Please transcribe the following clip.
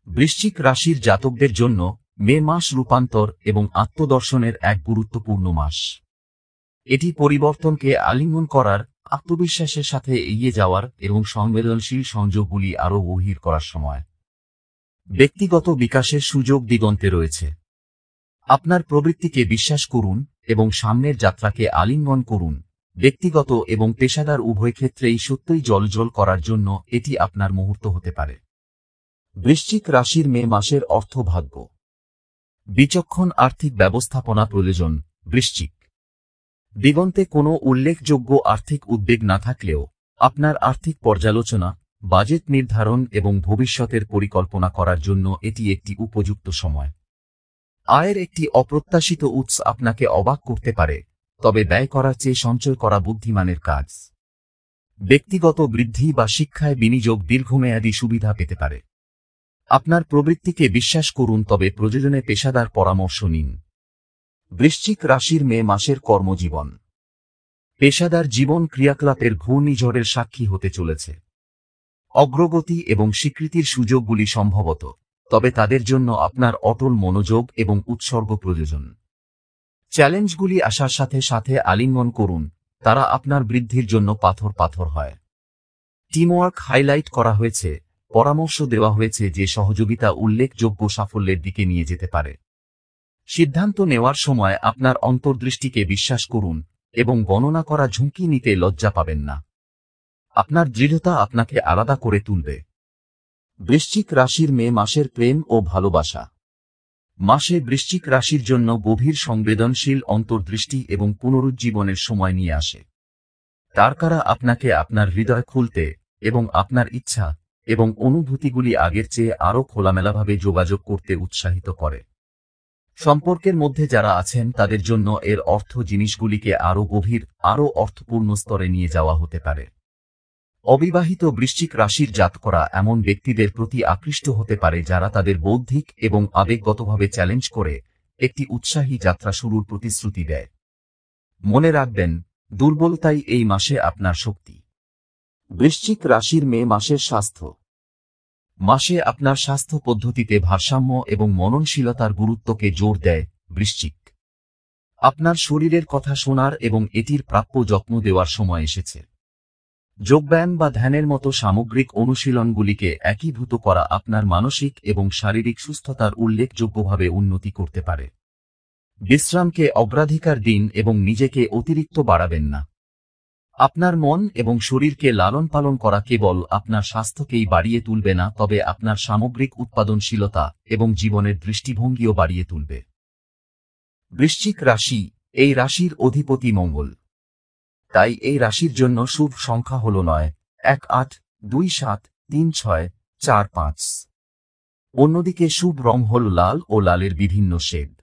বৃশ্চিক রাশির জাতকদের জন্য মে মাস রূপান্তর এবং আত্মদর্শনের এক গুরুত্বপূর্ণ মাস। এটি পরিবর্তনকে আলিঙ্গন করার, আত্মবিশ্বাসের সাথে এগিয়ে যাওয়ার এবং সংবেদনশীল সংযোগগুলি আরও গভীর করার সময়। ব্যক্তিগত বিকাশের সুযোগ দিগন্তে রয়েছে। আপনার প্রবৃত্তিকে বিশ্বাস করুন এবং সামনের যাত্রাকে আলিঙ্গন করুন। ব্যক্তিগত এবং পেশাদার উভয় ক্ষেত্রেই সত্যই জ্বলজ্বল করার জন্য এটি আপনার মুহূর্ত হতে পারে। বৃশ্চিক রাশির মে মাসের অর্থভাগ্য। বিচক্ষণ আর্থিক ব্যবস্থাপনা প্রয়োজন। বৃশ্চিক দিগন্তে কোনো উল্লেখযোগ্য আর্থিক উদ্বেগ না থাকলেও আপনার আর্থিক পর্যালোচনা, বাজেট নির্ধারণ এবং ভবিষ্যতের পরিকল্পনা করার জন্য এটি একটি উপযুক্ত সময়। আয়ের একটি অপ্রত্যাশিত উৎস আপনাকে অবাক করতে পারে, তবে ব্যয় করার চেয়ে সঞ্চয় করা বুদ্ধিমানের কাজ। ব্যক্তিগত বৃদ্ধি বা শিক্ষায় বিনিয়োগ দীর্ঘমেয়াদী সুবিধা পেতে পারে। আপনার প্রবৃত্তিকে বিশ্বাস করুন, তবে প্রয়োজনে পেশাদার পরামর্শ নিন। বৃশ্চিক রাশির মে মাসের কর্মজীবন। পেশাদার জীবন ক্রিয়াকলাপের ঘূর্ণিঝড়ের সাক্ষী হতে চলেছে। অগ্রগতি এবং স্বীকৃতির সুযোগগুলি সম্ভবত, তবে তাদের জন্য আপনার অটল মনোযোগ এবং উৎসর্গ প্রয়োজন। চ্যালেঞ্জগুলি আসার সাথে সাথে আলিঙ্গন করুন, তারা আপনার বৃদ্ধির জন্য পাথর হয়। টিমওয়ার্ক হাইলাইট করা হয়েছে, পরামর্শ দেওয়া হয়েছে যে সহযোগিতা উল্লেখযোগ্য সাফল্যের দিকে নিয়ে যেতে পারে। সিদ্ধান্ত নেওয়ার সময় আপনার অন্তর্দৃষ্টিকে বিশ্বাস করুন এবং গণনা করা ঝুঁকি নিতে লজ্জা পাবেন না। আপনার দৃঢ়তা আপনাকে আলাদা করে তুলবে। বৃশ্চিক রাশির মে মাসের প্রেম ও ভালোবাসা। মাসে বৃশ্চিক রাশির জন্য গভীর সংবেদনশীল অন্তর্দৃষ্টি এবং পুনরুজ্জীবনের সময় নিয়ে আসে। তারকারা আপনাকে আপনার হৃদয় খুলতে এবং আপনার ইচ্ছা এবং অনুভূতিগুলি আগের চেয়ে আরও খোলামেলাভাবে যোগাযোগ করতে উৎসাহিত করে। সম্পর্কের মধ্যে যারা আছেন তাদের জন্য এর অর্থ জিনিসগুলিকে আরও গভীর, আরও অর্থপূর্ণ স্তরে নিয়ে যাওয়া হতে পারে। অবিবাহিত বৃশ্চিক রাশির জাতকরা এমন ব্যক্তিদের প্রতি আকৃষ্ট হতে পারে যারা তাদের বৌদ্ধিক এবং আবেগগতভাবে চ্যালেঞ্জ করে একটি উৎসাহী যাত্রা শুরুর প্রতিশ্রুতি দেয়। মনে রাখবেন, দুর্বলতাই এই মাসে আপনার শক্তি। বৃশ্চিক রাশির মে মাসের স্বাস্থ্য। মাসে আপনার স্বাস্থ্য পদ্ধতিতে ভারসাম্য এবং মননশীলতার গুরুত্বকে জোর দেয়। বৃশ্চিক আপনার শরীরের কথা শোনার এবং এটির প্রাপ্য যত্ন দেওয়ার সময় এসেছে। যোগব্যায়াম বা ধ্যানের মতো সামগ্রিক অনুশীলনগুলিকে একীভূত করা আপনার মানসিক এবং শারীরিক সুস্থতার উল্লেখযোগ্যভাবে উন্নতি করতে পারে। বিশ্রামকে অগ্রাধিকার দিন এবং নিজেকে অতিরিক্ত বাড়াবেন না। আপনার মন এবং শরীরকে লালন পালন করা কেবল আপনার স্বাস্থ্যকেই বাড়িয়ে তুলবে না, তবে আপনার সামগ্রিক উৎপাদনশীলতা এবং জীবনের দৃষ্টিভঙ্গিও বাড়িয়ে তুলবে। বৃশ্চিক রাশি, এই রাশির অধিপতি মঙ্গল। তাই এই রাশির জন্য শুভ সংখ্যা হল 9, 1, 8, 2, 7, 3, 6, 4, 5। অন্যদিকে শুভ রং হল লাল ও লালের বিভিন্ন শেড।